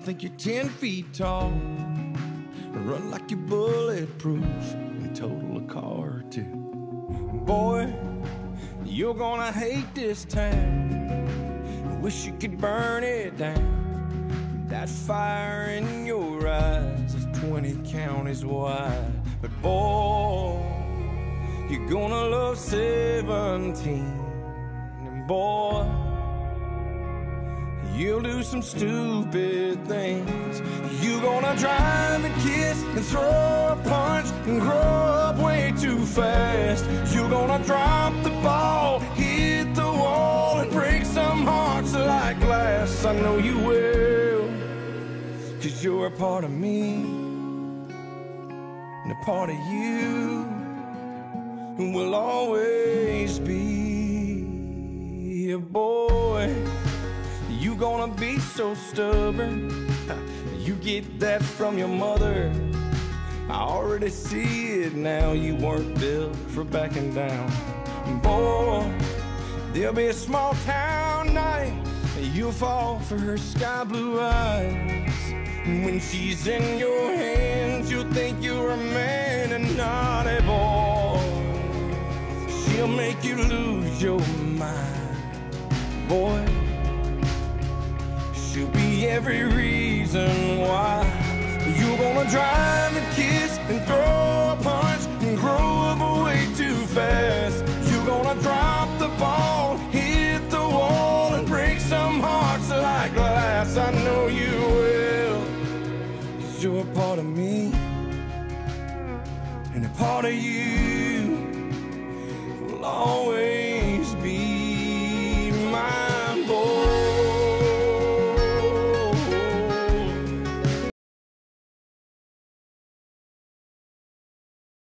think you're 10 feet tall. Run like you're bulletproof and total a car or two. Boy, you're gonna hate this town. Wish you could burn it down. That fire in your eyes is 20 counties wide. But boy, you're gonna love 17. And boy, you'll do some stupid things. You're gonna drive and kiss and throw a punch and grow up way too fast. You're gonna drop the ball, hit the wall, and break some hearts like glass. I know you will, 'cause you're a part of me, and a part of you will always be a boy. You gonna be so stubborn, you get that from your mother. I already see it now, you weren't built for backing down. Boy, there'll be a small town night, you'll fall for her sky blue eyes. When she's in your hands, you'll think you're a man and not a boy. She'll make you lose your mind, boy. She'll be every reason why. You're gonna drive and kiss and throw a punch and grow up way too fast. You're gonna drop the ball, hit the wall, and break some hearts like glass. I know you will, 'cause you're a part of me, and a part of you will always